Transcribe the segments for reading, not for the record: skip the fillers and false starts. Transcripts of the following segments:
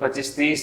25-30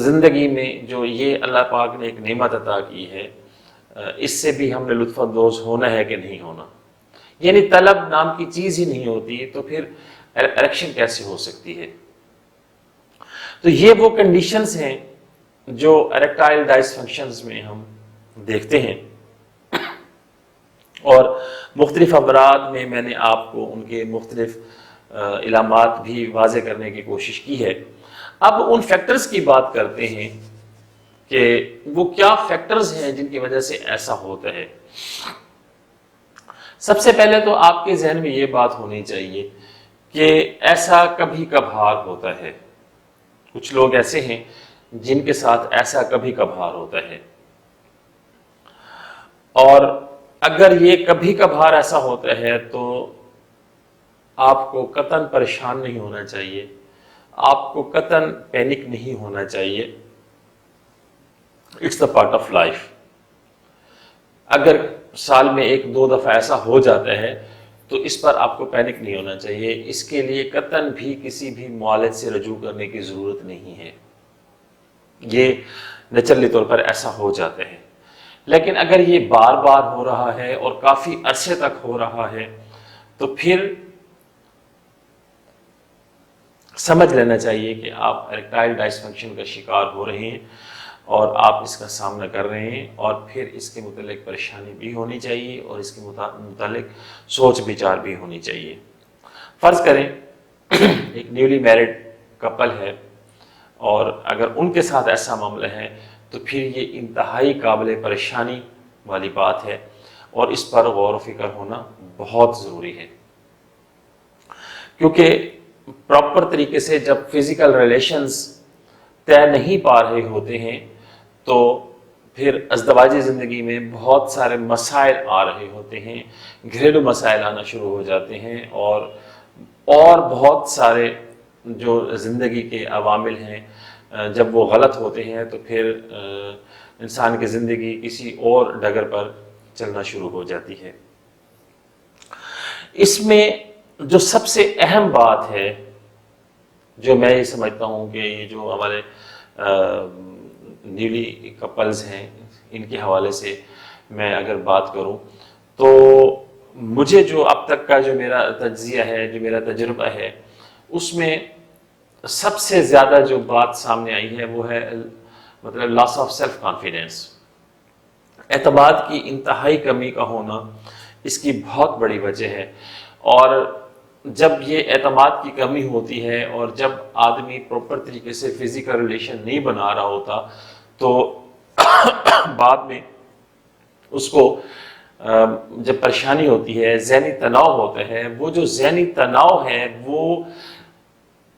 زندگی میں جو یہ اللہ پاک نے ایک نعمت عطا کی ہے، اس سے بھی ہم نے لطف اندوز ہونا ہے کہ نہیں ہونا؟ یعنی طلب نام کی چیز ہی نہیں ہوتی تو پھر اریکشن کیسے ہو سکتی ہے؟ تو یہ وہ کنڈیشنز ہیں جو اریکٹائل ڈائسفنکشنز میں ہم دیکھتے ہیں، اور مختلف امراض میں نے آپ کو ان کے مختلف علامات بھی واضح کرنے کی کوشش کی ہے۔ اب ان فیکٹرز کی بات کرتے ہیں کہ وہ کیا فیکٹرز ہیں جن کی وجہ سے ایسا ہوتا ہے۔ سب سے پہلے تو آپ کے ذہن میں یہ بات ہونی چاہیے کہ ایسا کبھی کبھار ہوتا ہے۔ کچھ لوگ ایسے ہیں جن کے ساتھ ایسا کبھی کبھار ہوتا ہے، اور اگر یہ کبھی کبھار ایسا ہوتا ہے تو آپ کو قطعاً پریشان نہیں ہونا چاہیے، آپ کو قطعاً پینک نہیں ہونا چاہیے۔ It's the part of life. اگر سال میں 1-2 دفعہ ایسا ہو جاتا ہے تو اس پر آپ کو پینک نہیں ہونا چاہیے، اس کے لیے قطعاً بھی کسی بھی معالج سے رجوع کرنے کی ضرورت نہیں ہے، یہ نیچرلی طور پر ایسا ہو جاتا ہے۔ لیکن اگر یہ بار بار ہو رہا ہے اور کافی عرصے تک ہو رہا ہے تو پھر سمجھ لینا چاہیے کہ آپ اریکٹائل ڈائسفنکشن کا شکار ہو رہے ہیں اور آپ اس کا سامنا کر رہے ہیں، اور پھر اس کے متعلق پریشانی بھی ہونی چاہیے اور اس کے متعلق سوچ بچار بھی ہونی چاہیے۔ فرض کریں ایک نیولی میرڈ کپل ہے اور اگر ان کے ساتھ ایسا معاملہ ہے تو پھر یہ انتہائی قابل پریشانی والی بات ہے، اور اس پر غور و فکر ہونا بہت ضروری ہے، کیونکہ پراپر طریقے سے جب فزیکل ریلیشنز طے نہیں پا رہے ہوتے ہیں تو پھر ازدواجی زندگی میں بہت سارے مسائل آ رہے ہوتے ہیں، گھریلو مسائل آنا شروع ہو جاتے ہیں، اور بہت سارے جو زندگی کے عوامل ہیں جب وہ غلط ہوتے ہیں تو پھر انسان کی زندگی کسی اور ڈگر پر چلنا شروع ہو جاتی ہے۔ اس میں جو سب سے اہم بات ہے جو میں یہ سمجھتا ہوں کہ یہ جو ہمارے نیولی کپلز ہیں ان کے حوالے سے میں اگر بات کروں تو مجھے جو اب تک کا جو میرا تجزیہ ہے، جو میرا تجربہ ہے، اس میں سب سے زیادہ جو بات سامنے آئی ہے وہ ہے مطلب لاس آف سیلف کانفیڈنس۔ اعتماد کی انتہائی کمی کا ہونا اس کی بہت بڑی وجہ ہے، اور جب یہ اعتماد کی کمی ہوتی ہے اور جب آدمی پراپر طریقے سے فزیکل ریلیشن نہیں بنا رہا ہوتا تو بعد میں اس کو جب پریشانی ہوتی ہے، ذہنی تناؤ ہوتا ہے، وہ جو ذہنی تناؤ ہے وہ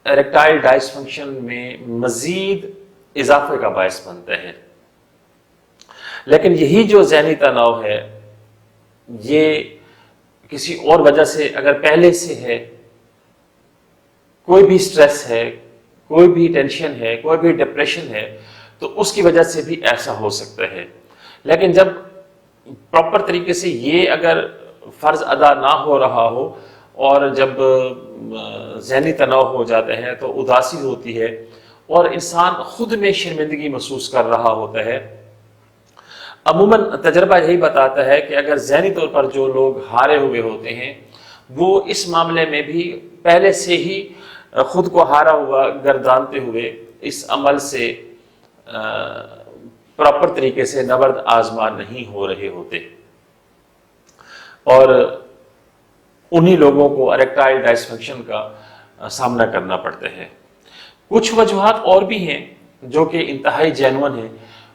اریکٹائل ڈائسفنکشن میں مزید اضافے کا باعث بنتا ہے۔ لیکن یہی جو ذہنی تناؤ ہے یہ کسی اور وجہ سے اگر پہلے سے ہے، کوئی بھی سٹریس ہے، کوئی بھی ٹینشن ہے، کوئی بھی ڈپریشن ہے، تو اس کی وجہ سے بھی ایسا ہو سکتا ہے۔ لیکن جب پراپر طریقے سے یہ اگر فرض ادا نہ ہو رہا ہو اور جب ذہنی تناؤ ہو جاتا ہے تو اداسی ہوتی ہے اور انسان خود میں شرمندگی محسوس کر رہا ہوتا ہے۔ عموماً تجربہ یہی بتاتا ہے کہ اگر ذہنی طور پر جو لوگ ہارے ہوئے ہوتے ہیں وہ اس معاملے میں بھی پہلے سے ہی خود کو ہارا ہوا گردانتے ہوئے اس عمل سے پراپر طریقے سے نبرد آزما نہیں ہو رہے ہوتے، اور انہی لوگوں کو اریکٹائل ڈائسفنکشن کا سامنا کرنا پڑتا ہے۔ کچھ وجوہات اور بھی ہیں جو کہ انتہائی جینون ہیں،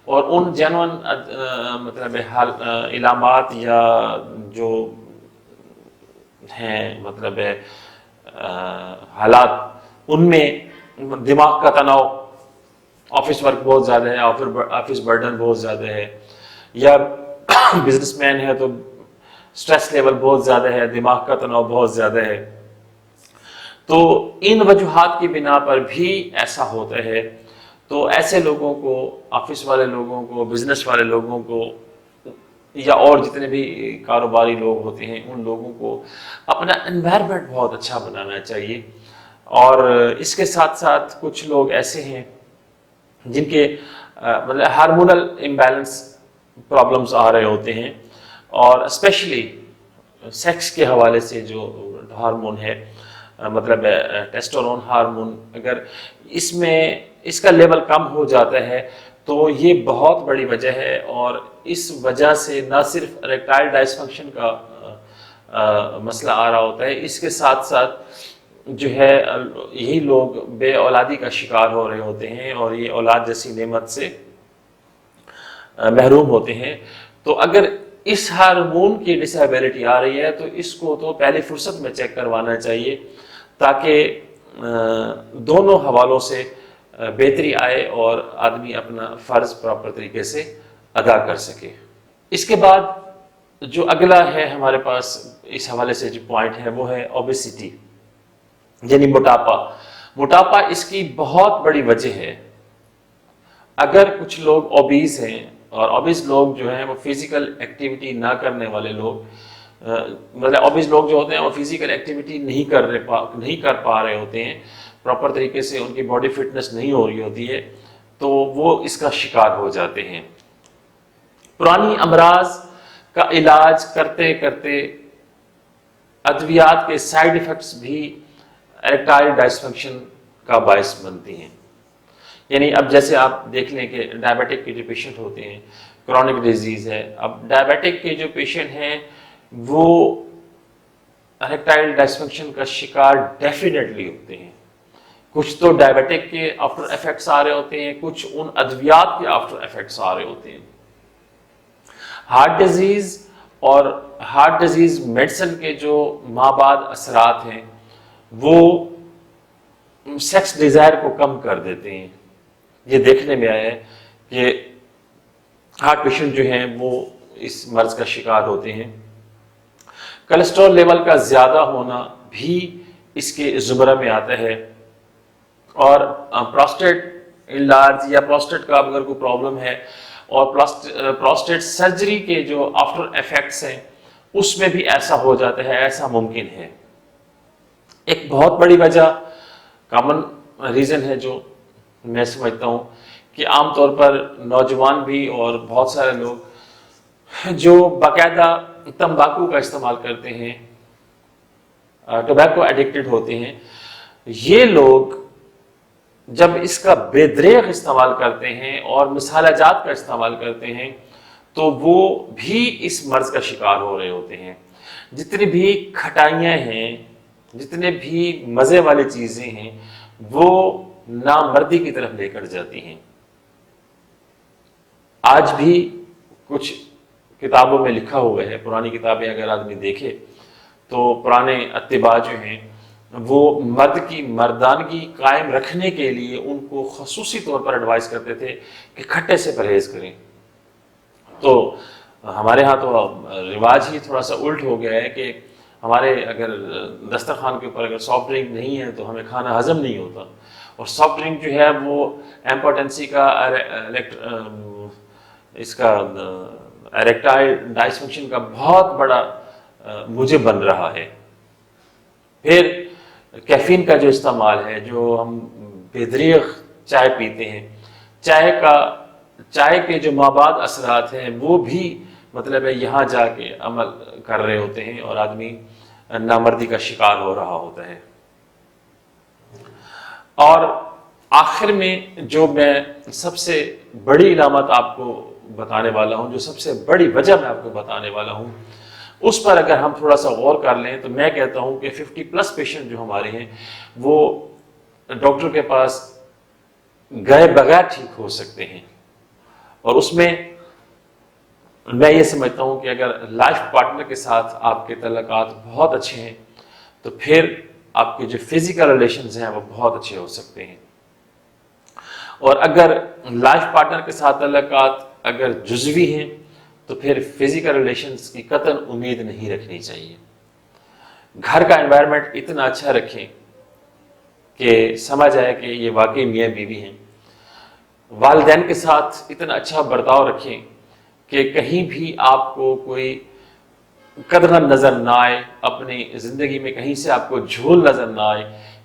اور ان جینون مطلب علامات یا جو ہیں مطلب حالات، ان میں دماغ کا تناؤ، آفس ورک بہت زیادہ ہے، آفس برڈن بہت زیادہ ہے، یا بزنس مین ہے تو سٹریس لیول بہت زیادہ ہے، دماغ کا تناؤ بہت زیادہ ہے، تو ان وجوہات کی بنا پر بھی ایسا ہوتا ہے۔ تو ایسے لوگوں کو، آفس والے لوگوں کو، بزنس والے لوگوں کو، یا اور جتنے بھی کاروباری لوگ ہوتے ہیں ان لوگوں کو اپنا انوائرمنٹ بہت اچھا بنانا چاہیے۔ اور اس کے ساتھ ساتھ کچھ لوگ ایسے ہیں جن کے مطلب ہارمونل امبیلنس پرابلمس آ رہے ہوتے ہیں، اور اسپیشلی سیکس کے حوالے سے جو ہارمون ہے، مطلب ٹیسٹورون ہارمون، اگر اس کا لیول کم ہو جاتا ہے تو یہ بہت بڑی وجہ ہے، اور اس وجہ سے نہ صرف اریکٹائل ڈسفنکشن کا مسئلہ آ رہا ہوتا ہے، اس کے ساتھ ساتھ جو ہے یہی لوگ بے اولادی کا شکار ہو رہے ہوتے ہیں، اور یہ اولاد جیسی نعمت سے محروم ہوتے ہیں۔ تو اگر اس ہارمون کی ڈسیبلٹی آ رہی ہے تو اس کو تو پہلی فرصت میں چیک کروانا چاہیے، تاکہ دونوں حوالوں سے بہتری آئے اور آدمی اپنا فرض پراپر طریقے سے ادا کر سکے۔ اس کے بعد جو اگلا ہے ہمارے پاس اس حوالے سے جو پوائنٹ ہے وہ ہے اوبیسٹی، یعنی موٹاپا۔ موٹاپا اس کی بہت بڑی وجہ ہے۔ اگر کچھ لوگ اوبیز ہیں، اور اوبیز لوگ جو ہیں وہ فزیکل ایکٹیویٹی نہ کرنے والے لوگ، مطلب اوبیز لوگ جو ہوتے ہیں وہ فزیکل ایکٹیویٹی نہیں کر پا رہے ہوتے ہیں، پراپر طریقے سے ان کی باڈی فٹنس نہیں ہو رہی ہوتی ہے، تو وہ اس کا شکار ہو جاتے ہیں۔ پرانی امراض کا علاج کرتے کرتے ادویات کے سائیڈ ایفیکٹس بھی اریکٹائل ڈسفنکشن کا باعث بنتی ہیں۔ یعنی اب جیسے آپ دیکھ لیں کہ ڈائبیٹک کے جو پیشنٹ ہوتے ہیں، کرونک ڈیزیز ہے، اب ڈائبیٹک کے جو پیشنٹ ہیں وہ اریکٹائل ڈسفنکشن کا شکار ڈیفینیٹلی ہوتے ہیں۔ کچھ تو ڈائبیٹک کے آفٹر ایفیکٹس آ رہے ہوتے ہیں، کچھ ان ادویات کے آفٹر ایفیکٹس آ رہے ہوتے ہیں۔ ہارٹ ڈیزیز اور ہارٹ ڈیزیز میڈیسن کے جو مابعد اثرات ہیں وہ سیکس ڈیزائر کو کم کر دیتے ہیں۔ یہ دیکھنے میں آیا ہے کہ ہارٹ پیشنٹ جو ہیں وہ اس مرض کا شکار ہوتے ہیں۔ کولیسٹرول لیول کا زیادہ ہونا بھی اس کے زمرہ میں آتا ہے، اور پراسٹیٹ انلارج یا پراسٹیٹ کا اگر کوئی پرابلم ہے، اور پراسٹیٹ سرجری کے جو آفٹر ایفیکٹس ہیں اس میں بھی ایسا ہو جاتا ہے، ایسا ممکن ہے۔ ایک بہت بڑی وجہ، کامن ریزن ہے جو میں سمجھتا ہوں کہ عام طور پر نوجوان بھی اور بہت سارے لوگ جو باقاعدہ تمباکو کا استعمال کرتے ہیں، ٹوبیکو ایڈکٹڈ ہوتے ہیں، یہ لوگ جب اس کا بے دریغ استعمال کرتے ہیں اور مصالحہ جات کا استعمال کرتے ہیں تو وہ بھی اس مرض کا شکار ہو رہے ہوتے ہیں۔ جتنی بھی کھٹائیاں ہیں، جتنے بھی مزے والی چیزیں ہیں، وہ نامردی کی طرف لے کر جاتی ہیں۔ آج بھی کچھ کتابوں میں لکھا ہوا ہے، پرانی کتابیں اگر آدمی دیکھے تو پرانے اتباع جو ہیں وہ مرد کی مردانگی قائم رکھنے کے لیے ان کو خصوصی طور پر ایڈوائز کرتے تھے کہ کھٹے سے پرہیز کریں۔ تو ہمارے ہاں تو رواج ہی تھوڑا سا الٹ ہو گیا ہے کہ ہمارے اگر دسترخوان کے اوپر اگر سافٹ ڈرنک نہیں ہے تو ہمیں کھانا ہضم نہیں ہوتا، اور سافٹ ڈرنک جو ہے وہ امپوٹنسی کا اس کا اریکٹائل ڈسفنکشن کا بہت بڑا موجب بن رہا ہے۔ پھر کیفین کا جو استعمال ہے، جو ہم بے دریغ چائے پیتے ہیں، چائے کے جو مابعد اثرات ہیں وہ بھی مطلب ہے یہاں جا کے عمل کر رہے ہوتے ہیں، اور آدمی نامردی کا شکار ہو رہا ہوتا ہے۔ اور آخر میں جو میں سب سے بڑی علامت آپ کو بتانے والا ہوں، جو سب سے بڑی وجہ میں آپ کو بتانے والا ہوں، اس پر اگر ہم تھوڑا سا غور کر لیں تو میں کہتا ہوں کہ 50+ پیشنٹ جو ہمارے ہیں وہ ڈاکٹر کے پاس گئے بغیر ٹھیک ہو سکتے ہیں، اور اس میں میں یہ سمجھتا ہوں کہ اگر لائف پارٹنر کے ساتھ آپ کے تعلقات بہت اچھے ہیں تو پھر آپ کے جو فزیکل ریلیشنز ہیں وہ بہت اچھے ہو سکتے ہیں، اور اگر لائف پارٹنر کے ساتھ تعلقات اگر جزوی ہیں تو پھر فزیکل ریلیشنز کی قطعاً امید نہیں رکھنی چاہیے۔ گھر کا انوائرمنٹ اتنا اچھا رکھیں کہ سمجھ آئے کہ یہ واقعی میاں بیوی ہیں۔ والدین کے ساتھ اتنا اچھا برتاؤ رکھیں کہ کہیں بھی آپ کو کوئی قدغن نظر نہ آئے، اپنی زندگی میں کہیں سے آپ کو جھول نظر نہ آئے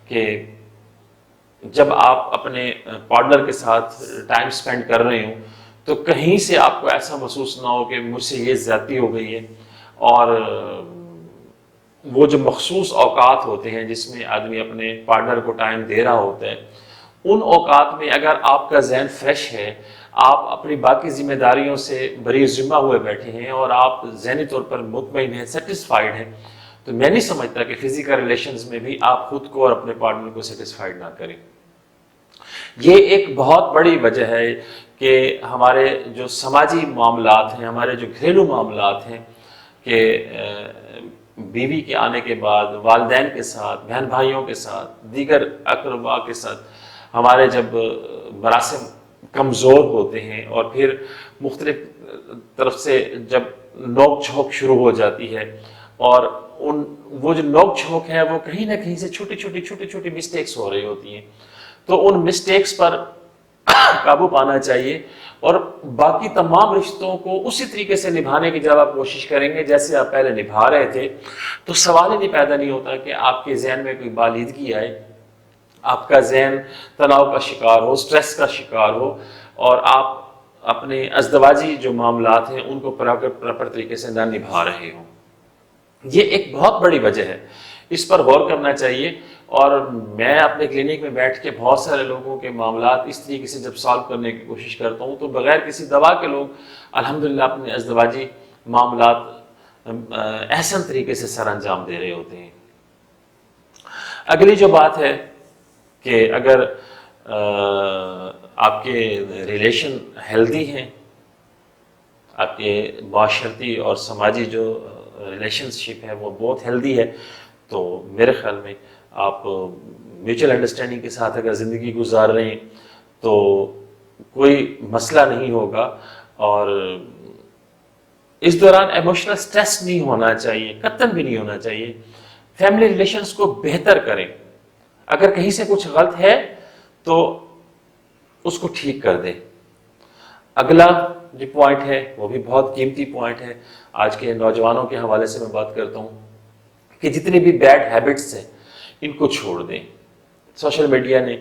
کہ جب آپ اپنے پارٹنر کے ساتھ ٹائم سپینڈ کر رہے ہوں تو کہیں سے آپ کو ایسا محسوس نہ ہو کہ مجھ سے یہ زیادتی ہو گئی ہے. اور وہ جو مخصوص اوقات ہوتے ہیں جس میں آدمی اپنے پارٹنر کو ٹائم دے رہا ہوتا ہے، ان اوقات میں اگر آپ کا ذہن فریش ہے، آپ اپنی باقی ذمہ داریوں سے بری ذمہ ہوئے بیٹھے ہیں اور آپ ذہنی طور پر مطمئن ہیں، سیٹسفائیڈ ہیں، تو میں نہیں سمجھتا کہ فزیکل ریلیشنز میں بھی آپ خود کو اور اپنے پارٹنر کو سیٹسفائیڈ نہ کریں. یہ ایک بہت بڑی وجہ ہے کہ ہمارے جو سماجی معاملات ہیں، ہمارے جو گھریلو معاملات ہیں، کہ بیوی کے آنے کے بعد والدین کے ساتھ، بہن بھائیوں کے ساتھ، دیگر اقربا کے ساتھ ہمارے جب مراسم کمزور ہوتے ہیں اور پھر مختلف طرف سے جب نوک جھونک شروع ہو جاتی ہے، اور وہ جو نوک جھونک ہے وہ کہیں نہ کہیں سے چھوٹی چھوٹی مسٹیکس ہو رہی ہوتی ہیں، تو ان مسٹیکس پر قابو پانا چاہیے اور باقی تمام رشتوں کو اسی طریقے سے نبھانے کی جب آپ کوشش کریں گے جیسے آپ پہلے نبھا رہے تھے، تو سوال ہی نہیں پیدا نہیں ہوتا کہ آپ کے ذہن میں کوئی بالیدگی آئے، آپ کا ذہن تناؤ کا شکار ہو، سٹریس کا شکار ہو، اور آپ اپنے ازدواجی جو معاملات ہیں ان کو پراپر طریقے سے نہ نبھا رہے ہوں. یہ ایک بہت بڑی وجہ ہے، اس پر غور کرنا چاہیے. اور میں اپنے کلینک میں بیٹھ کے بہت سارے لوگوں کے معاملات اس طریقے سے جب سالو کرنے کی کوشش کرتا ہوں تو بغیر کسی دوا کے لوگ الحمدللہ اپنے ازدواجی معاملات احسن طریقے سے سر انجام دے رہے ہوتے ہیں. اگلی جو بات ہے کہ اگر آپ کے ریلیشن ہیلدی ہیں، آپ کے معاشرتی اور سماجی جو ریلیشن شپ ہے وہ بہت ہیلدی ہے، تو میرے خیال میں آپ میوچل انڈرسٹینڈنگ کے ساتھ اگر زندگی گزار رہے ہیں تو کوئی مسئلہ نہیں ہوگا. اور اس دوران ایموشنل سٹریس نہیں ہونا چاہیے، قطعاً بھی نہیں ہونا چاہیے. فیملی ریلیشنز کو بہتر کریں، اگر کہیں سے کچھ غلط ہے تو اس کو ٹھیک کر دیں. اگلا جو پوائنٹ ہے وہ بھی بہت قیمتی پوائنٹ ہے، آج کے نوجوانوں کے حوالے سے میں بات کرتا ہوں کہ جتنی بھی بیڈ ہیبٹس ہیں ان کو چھوڑ دیں. سوشل میڈیا نے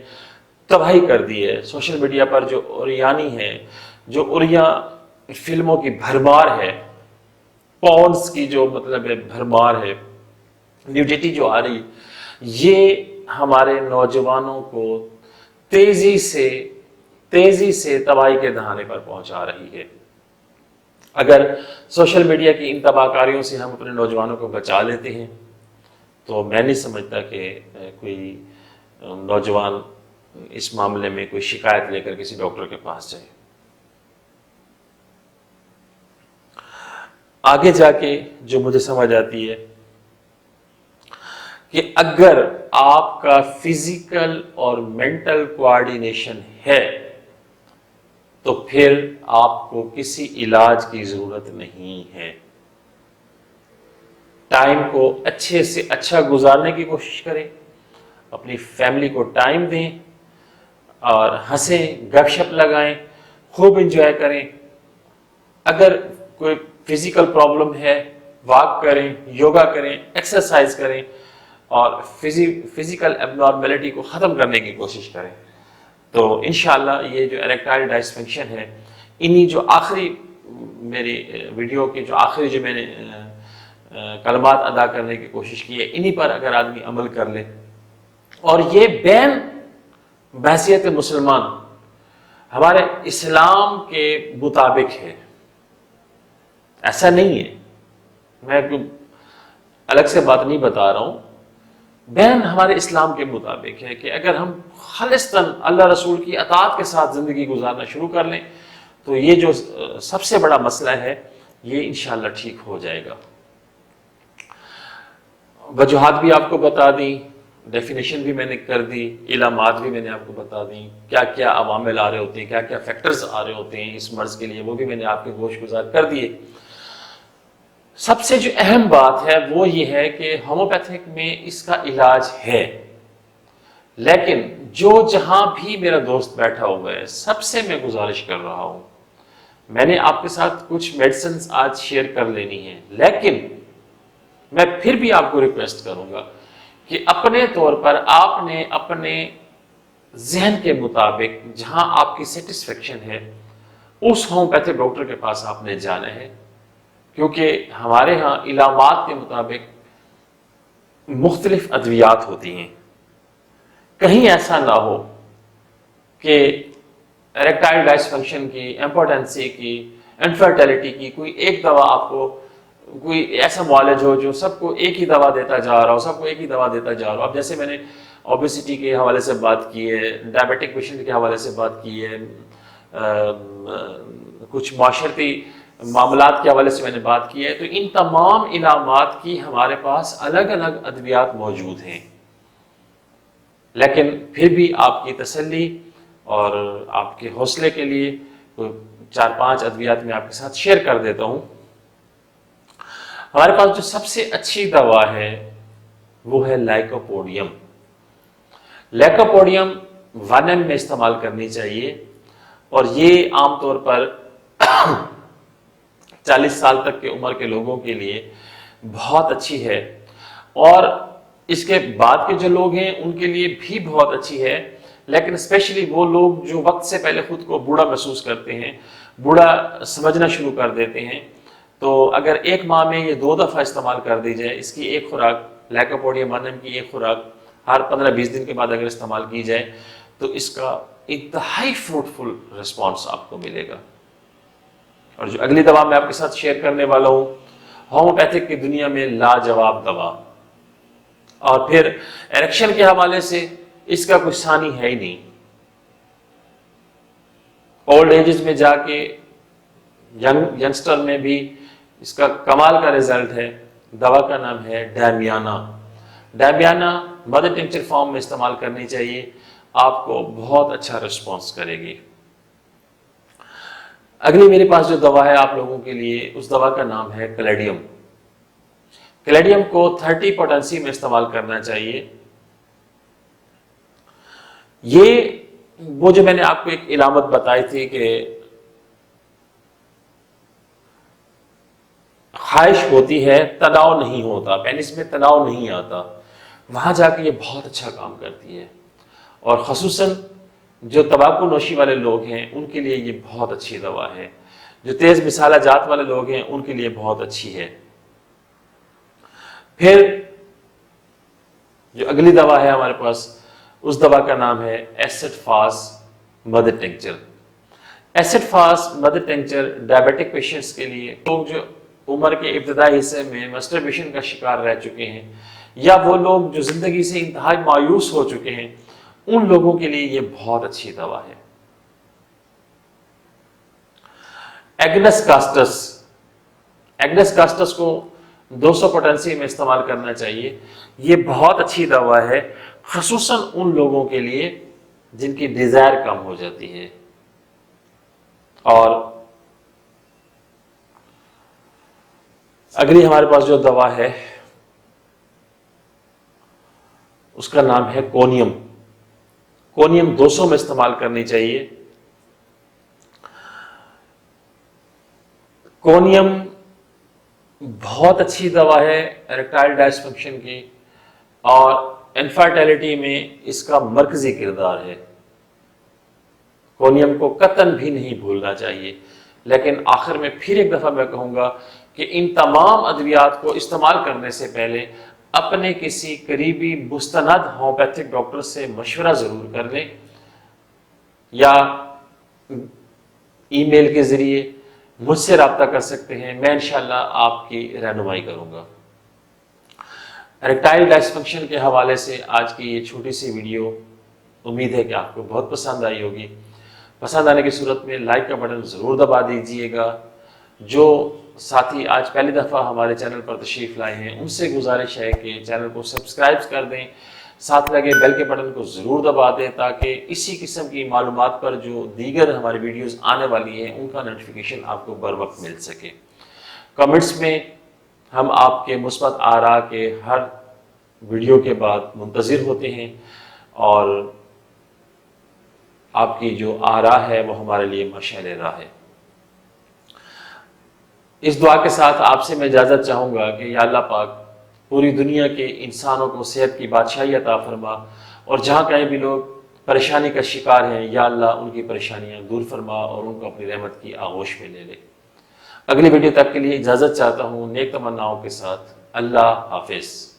تباہی کر دی ہے. سوشل میڈیا پر جو اوریانی ہے، جو اوریاں فلموں کی بھرمار ہے، پونس کی جو مطلب ہے بھرمار ہے، نیوڈیٹی جو آ رہی، یہ ہمارے نوجوانوں کو تیزی سے تباہی کے دہانے پر پہنچا رہی ہے. اگر سوشل میڈیا کی ان تباہ کاریوں سے ہم اپنے نوجوانوں کو بچا لیتے ہیں تو میں نہیں سمجھتا کہ کوئی نوجوان اس معاملے میں کوئی شکایت لے کر کسی ڈاکٹر کے پاس جائے. آگے جا کے جو مجھے سمجھ آتی ہے کہ اگر آپ کا فزیکل اور مینٹل کوآرڈینیشن ہے تو پھر آپ کو کسی علاج کی ضرورت نہیں ہے. ٹائم کو اچھے سے اچھا گزارنے کی کوشش کریں، اپنی فیملی کو ٹائم دیں اور ہنسیں، گپ شپ لگائیں، خوب انجوائے کریں. اگر کوئی فزیکل پرابلم ہے واک کریں، یوگا کریں، ایکسرسائز کریں اور فزیکل ایب نارمیلٹی کو ختم کرنے کی کوشش کریں. تو انشاءاللہ یہ جو اریکٹائل ڈسفنکشن ہے، انہی جو آخری میری ویڈیو کے جو آخری جو میں نے کلمات ادا کرنے کی کوشش کی ہے، انہی پر اگر آدمی عمل کر لے، اور یہ بین بحیثیت مسلمان ہمارے اسلام کے مطابق ہے، ایسا نہیں ہے، میں کوئی الگ سے بات نہیں بتا رہا ہوں، بین ہمارے اسلام کے مطابق ہے کہ اگر ہم خالصتاً اللہ رسول کی اطاعت کے ساتھ زندگی گزارنا شروع کر لیں تو یہ جو سب سے بڑا مسئلہ ہے یہ انشاءاللہ ٹھیک ہو جائے گا. وجوہات بھی آپ کو بتا دیں، ڈیفینیشن بھی میں نے کر دی، علامات بھی میں نے آپ کو بتا دیں، کیا کیا عوامل آ رہے ہوتے ہیں، کیا کیا فیکٹرز آ رہے ہوتے ہیں اس مرض کے لیے، وہ بھی میں نے آپ کے گوش گزار کر دیے. سب سے جو اہم بات ہے وہ یہ ہے کہ ہومیوپیتھک میں اس کا علاج ہے، لیکن جو جہاں بھی میرا دوست بیٹھا ہوا ہے سب سے میں گزارش کر رہا ہوں، میں نے آپ کے ساتھ کچھ میڈیسنز آج شیئر کر لینی ہیں، لیکن میں پھر بھی آپ کو ریکویسٹ کروں گا کہ اپنے طور پر آپ نے اپنے ذہن کے مطابق جہاں آپ کی سیٹسفیکشن ہے اس ہومیوپیتھک ڈاکٹر کے پاس آپ نے جانا ہے، کیونکہ ہمارے ہاں علامات کے مطابق مختلف ادویات ہوتی ہیں۔ کہیں ایسا نہ ہو کہ اریکٹائل ڈسفنکشن کی، امپوٹنسی کی، انفرٹیلٹی کی کوئی ایک دوا آپ کو، کوئی ایسا معالج ہو جو سب کو ایک ہی دوا دیتا جا رہا ہو، سب کو ایک ہی دوا دیتا جا رہا ہو۔ اب جیسے میں نے اوبیسٹی کے حوالے سے بات کی ہے، ڈائبٹک پیشنٹ کے حوالے سے بات کی ہے، کچھ معاشرتی معاملات کے حوالے سے میں نے بات کی ہے، تو ان تمام علامات کی ہمارے پاس الگ الگ ادویات موجود ہیں، لیکن پھر بھی آپ کی تسلی اور آپ کے حوصلے کے لیے 4-5 ادویات میں آپ کے ساتھ شیئر کر دیتا ہوں۔ ہمارے پاس جو سب سے اچھی دوا ہے وہ ہے لائکوپوڈیم۔ لائکوپوڈیم 1 میں استعمال کرنی چاہیے، اور یہ عام طور پر 40 سال تک کی عمر کے لوگوں کے لیے بہت اچھی ہے، اور اس کے بعد کے جو لوگ ہیں ان کے لیے بھی بہت اچھی ہے، لیکن اسپیشلی وہ لوگ جو وقت سے پہلے خود کو بوڑھا محسوس کرتے ہیں، بوڑھا سمجھنا شروع کر دیتے ہیں، تو اگر ایک ماہ میں یہ 2 دفعہ استعمال کر دی جائے، اس کی ایک خوراک لائکوپوڈیم 1 کی ایک خوراک ہر 15-20 دن کے بعد اگر استعمال کی جائے تو اس کا انتہائی فروٹفل رسپانس آپ کو ملے گا۔ اور جو اگلی دوا میں آپ کے ساتھ شیئر کرنے والا ہوں، ہومیوپیتھک کی دنیا میں لاجواب دوا، اور پھر ایرکشن کے حوالے سے اس کا کوئی ثانی ہے ہی نہیں۔ اولڈ ایجز میں جا کے ینگسٹر میں بھی اس کا کمال کا رزلٹ ہے۔ دوا کا نام ہے ڈیمیانا۔ ڈیمیانا مدر ٹنکچر فارم میں استعمال کرنی چاہیے، آپ کو بہت اچھا رسپانس کرے گی۔ اگلی میرے پاس جو دوا ہے آپ لوگوں کے لیے، اس دوا کا نام ہے کلیڈیم۔ کلیڈیم کو 30 پوٹنسی میں استعمال کرنا چاہیے۔ یہ وہ جو میں نے آپ کو ایک علامت بتائی تھی کہ خواہش ہوتی ہے، تناؤ نہیں ہوتا، پینس میں تناؤ نہیں آتا، وہاں جا کے یہ بہت اچھا کام کرتی ہے، اور خصوصاً جو تمباکو نوشی والے لوگ ہیں ان کے لیے یہ بہت اچھی دوا ہے، جو تیز مسالہ جات والے لوگ ہیں ان کے لیے بہت اچھی ہے۔ پھر جو اگلی دوا ہے ہمارے پاس، اس دوا کا نام ہے acid fast mother tincture. Acid fast mother tincture diabetic patients کے لیے، لوگ جو عمر کے ابتدائی حصے میں مسٹربیشن کا شکار رہ چکے ہیں، یا وہ لوگ جو زندگی سے انتہائی مایوس ہو چکے ہیں، ان لوگوں کے لیے یہ بہت اچھی دوا ہے۔ ایگنس کاسٹس، ایگنس کاسٹس کو 200 پوٹنسی میں استعمال کرنا چاہیے۔ یہ بہت اچھی دوا ہے، خصوصاً ان لوگوں کے لیے جن کی ڈیزائر کم ہو جاتی ہے۔ اور اگلی ہمارے پاس جو دوا ہے اس کا نام ہے کونیم۔ کونیم 200 میں استعمال کرنی چاہیے۔ کونیم بہت اچھی دوا ہے اریکٹائل ڈسفنکشن کی، اور انفرٹیلٹی میں اس کا مرکزی کردار ہے۔ کونیم کو قطعاً بھی نہیں بھولنا چاہیے۔ لیکن آخر میں پھر ایک دفعہ میں کہوں گا کہ ان تمام ادویات کو استعمال کرنے سے پہلے اپنے کسی قریبی مستند ہومیوپیتھک ڈاکٹر سے مشورہ ضرور کر لیں، یا ای میل کے ذریعے مجھ سے رابطہ کر سکتے ہیں، میں انشاءاللہ آپ کی رہنمائی کروں گا۔ اریکٹائل ڈسفنکشن کے حوالے سے آج کی یہ چھوٹی سی ویڈیو امید ہے کہ آپ کو بہت پسند آئی ہوگی۔ پسند آنے کی صورت میں لائک کا بٹن ضرور دبا دیجئے گا۔ جو ساتھی آج پہلی دفعہ ہمارے چینل پر تشریف لائے ہیں ان سے گزارش ہے کہ چینل کو سبسکرائب کر دیں، ساتھ لگے بیل کے بٹن کو ضرور دبا دیں، تاکہ اسی قسم کی معلومات پر جو دیگر ہماری ویڈیوز آنے والی ہیں ان کا نوٹیفیکیشن آپ کو بر وقت مل سکے۔ کمنٹس میں ہم آپ کے مثبت آراء کے ہر ویڈیو کے بعد منتظر ہوتے ہیں، اور آپ کی جو آراء ہے وہ ہمارے لیے مشعل راہ ہے۔ اس دعا کے ساتھ آپ سے میں اجازت چاہوں گا کہ یا اللہ پاک پوری دنیا کے انسانوں کو صحت کی بادشاہی عطا فرما، اور جہاں کہیں بھی لوگ پریشانی کا شکار ہیں، یا اللہ ان کی پریشانیاں دور فرما اور ان کو اپنی رحمت کی آغوش میں لے لے۔ اگلی ویڈیو تک کے لیے اجازت چاہتا ہوں نیک تمناؤں کے ساتھ۔ اللہ حافظ۔